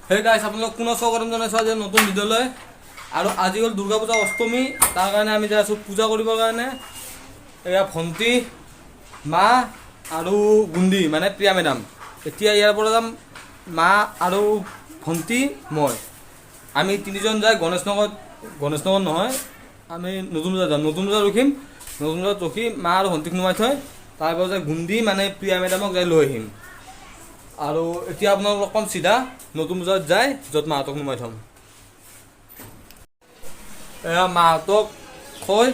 হে গাইছ আপোনালোক পুনৰ স্বাগতম জনাইছোঁ আজি নতুন ভিডিঅ'লৈ। আৰু আজি হ'ল দুৰ্গা পূজা অষ্টমী, তাৰ কাৰণে আমি যাই আছোঁ পূজা কৰিবৰ কাৰণে। এয়া ভণ্টি, মা আৰু গুণ্ডি মানে প্ৰিয়া মেডাম। এতিয়া ইয়াৰ পৰা যাম মা আৰু ভণ্টি মই। আমি তিনিজন যাই গণেশ নগৰ নহয়, আমি নতুন বজাৰ যাম। নতুন বজাৰ ৰখিম, নতুন বজাৰত ৰখি মা আৰু ভণ্টিক নমাই থৈ তাৰপৰা যাই গুণ্ডি মানে প্ৰিয়া মেডামক যাই লৈ আহিম। আৰু এতিয়া আপোনালোক কম চিধা নতুন বজাৰত যায় য'ত মাহঁতক নমাই থ'ম। এয়া মাহঁতক থৈ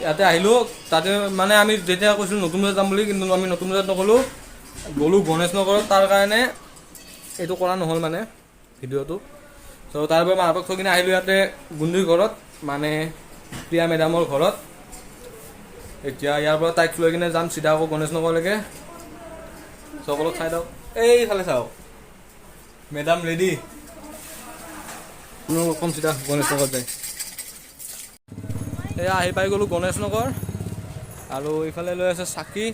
ইয়াতে আহিলোঁ। তাতে মানে আমি যেতিয়া কৈছিলোঁ নতুন বজাৰত যাম বুলি, কিন্তু আমি নতুন বজাৰত নগ'লোঁ, গ'লোঁ গণেশ নগৰত। তাৰ কাৰণে এইটো কৰা নহ'ল মানে ভিডিঅ'টো। ত' তাৰপৰা মাহঁতক থৈ কিনে আহিলোঁ ইয়াতে গুণ্ডিৰ ঘৰত, মানে প্ৰিয়া মেডামৰ ঘৰত। এতিয়া ইয়াৰ পৰা তাইক লৈ কিনে যাম চিধা আকৌ গণেশ নগৰলৈকে। সকলোক চাই দিয়ক, এইফালে চাওক মেডাম ৰেডি। কম চিধা গণেশ নগৰত যায়। এয়া আহি পাই গ'লোঁ গণেশ নগৰ। আৰু এইফালে লৈ আছে চাকি,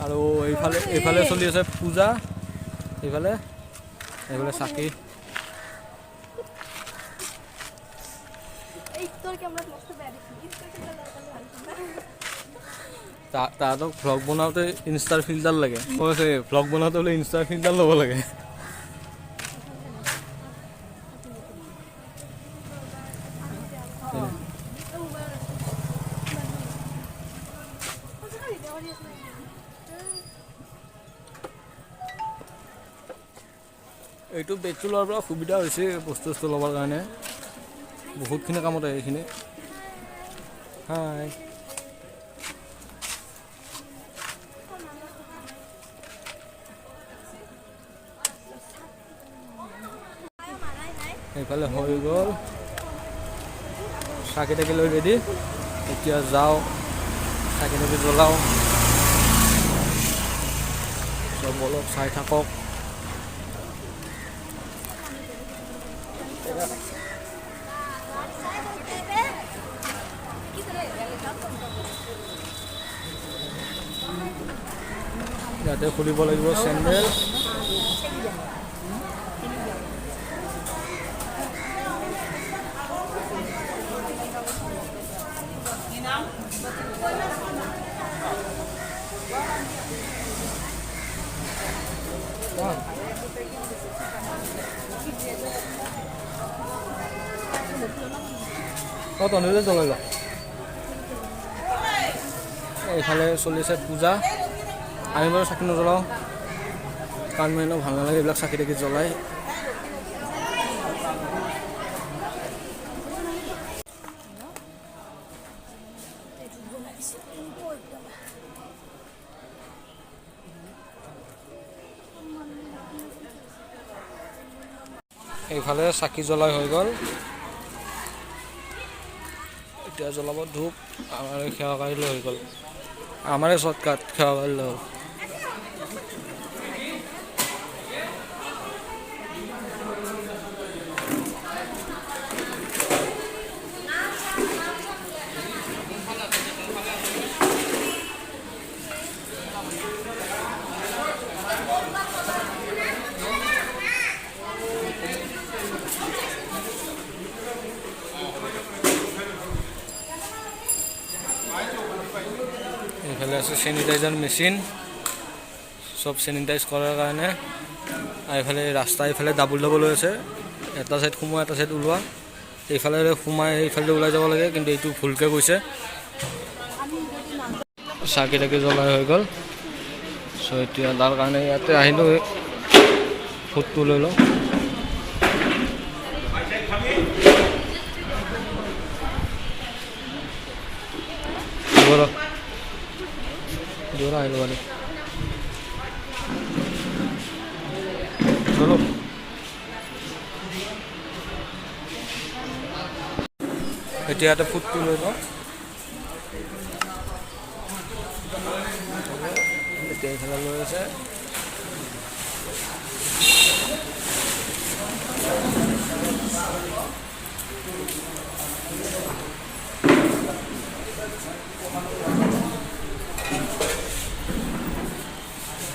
আৰু এইফালে চলি আছে পূজা। এইফালে চাকি। তাহাঁতক ভ্লগ বনাওঁতে ইনষ্টাৰ ফিল্টাৰ লাগে, কৈছে ভ্লগ বনাওঁতে বোলে ইনষ্টাৰ ফিল্টাৰ ল'ব লাগে। এইটো বেগটো লোৱাৰ পৰা সুবিধা হৈছে বস্তু ল'বৰ কাৰণে, বহুতখিনি কামত আহে এইখিনি। হাই, এইফালে হৈ গ'ল চাকি তাকি লৈ ৰেডি। এতিয়া যাওঁ চাকি তাকি জ্বলাওঁ, চব অলপ চাই থাকক। ইয়াতে খুলিব লাগিব চেণ্ডেল। তহঁতে জ্বলাই লওঁ। এইফালে চলিছে পূজা। আমি বাৰু চাকি নজ্বলাওঁ, কাৰণ মোৰ এনেও ভাল নালাগে এইবিলাক চাকি তাকি জ্বলাই। এইফালে চাকি জ্বলাই হৈ গ'ল। এতিয়া জ্বলাব ধূপ। আমাৰ সেৱা কাঢ়িলে হৈ গ'ল, আমাৰে শ্বৰ্টকাট সেৱা কাঢ়িলে হ'ল। এইফালে আছে চেনিটাইজাৰ মেচিন, চব চেনিটাইজ কৰাৰ কাৰণে। আৰু এইফালে ৰাস্তা এইফালে ডাবল হৈ আছে, এটা ছাইড সোমোৱা এটা ছাইড ওলোৱা। এইফালে সোমাই এইফালে ওলাই যাব লাগে, কিন্তু এইটো ভুলকৈ গৈছে। চাকি তাকি জ্বলাই হৈ গ'ল। চ' এতিয়া তাৰ কাৰণে ইয়াতে আহিলোঁ, ফুটটো লৈ লওঁ। আহিলোঁ মানে চলো। এতিয়া ইয়াতে ফুটটো লৈ লওঁ। এতিয়া এইফালে লৈ আছে।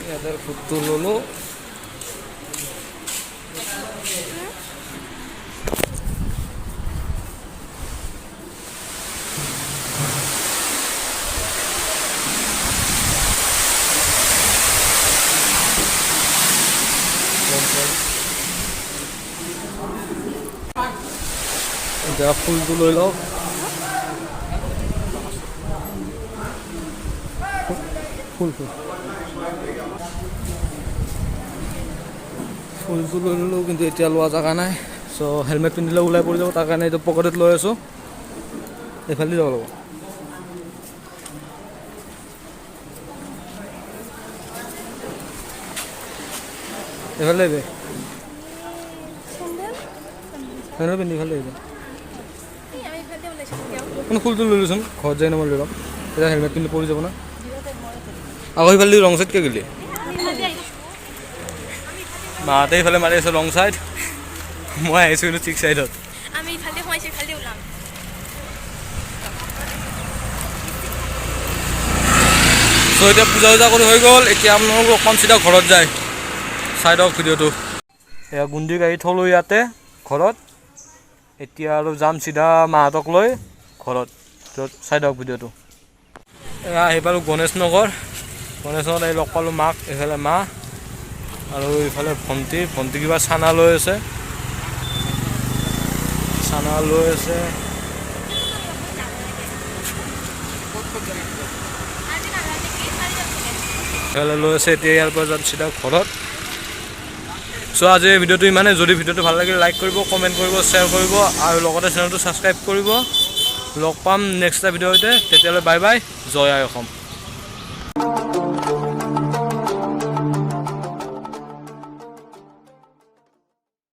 ইয়াতে ফুটটো ল'লোঁ। এতিয়া ফুলটো লৈ লওক ফুলটো লৈ ল'লোঁ কিন্তু এতিয়া লোৱা জেগা নাই চ' হেলমেট পিন্ধিলে ওলাই পৰি যাব তাৰ কাৰণে এইটো পকেটত লৈ আছোঁ এইফালে যাব লাগিব এইফালে আহিবি চেণ্ডেল পিন্ধি ইফালে আহিবি মানে ফুলটো লৈ লৈচোন ঘৰত যাই নমল লৈ ল'ম এতিয়া হেলমেট পিন্ধি পৰি যাব না আকৌ সিফালে ৰং চাইড কিয় গ'লি মাহঁতে ইফালে মাৰি আছে ৰং চাইড মই আহিছোঁ কিন্তু ঠিক চাইডত চ' এতিয়া পূজা চূজা কৰি হৈ গ'ল এতিয়া আপোনালোক অকণমান চিধা ঘৰত যায় চাই দিয়ক ভিডিঅ'টো এয়া গুন্দি গাড়ী থ'লোঁ ইয়াতে ঘৰত এতিয়া আৰু যাম চিধা মাহঁতক লৈ ঘৰত য'ত চাই দিয়ক ভিডিঅ'টো এয়া আহি পালোঁ গণেশ নগৰত আহি লগ পালোঁ মাক এইফালে মা আৰু এইফালে ভণ্টি কিবা চানা লৈ আছে এইফালে লৈ আছে এতিয়া ইয়াৰ পৰা যাম চিধা ঘৰত চ' আজি ভিডিঅ'টো ইমানে যদি ভিডিঅ'টো ভাল লাগিলে লাইক কৰিব কমেণ্ট কৰিব শ্বেয়াৰ কৰিব আৰু লগতে চেনেলটো ছাবস্ক্ৰাইব কৰিব লগ পাম নেক্সট এটা ভিডিঅ'তে তেতিয়ালৈ বাই বাই জয় আই অসম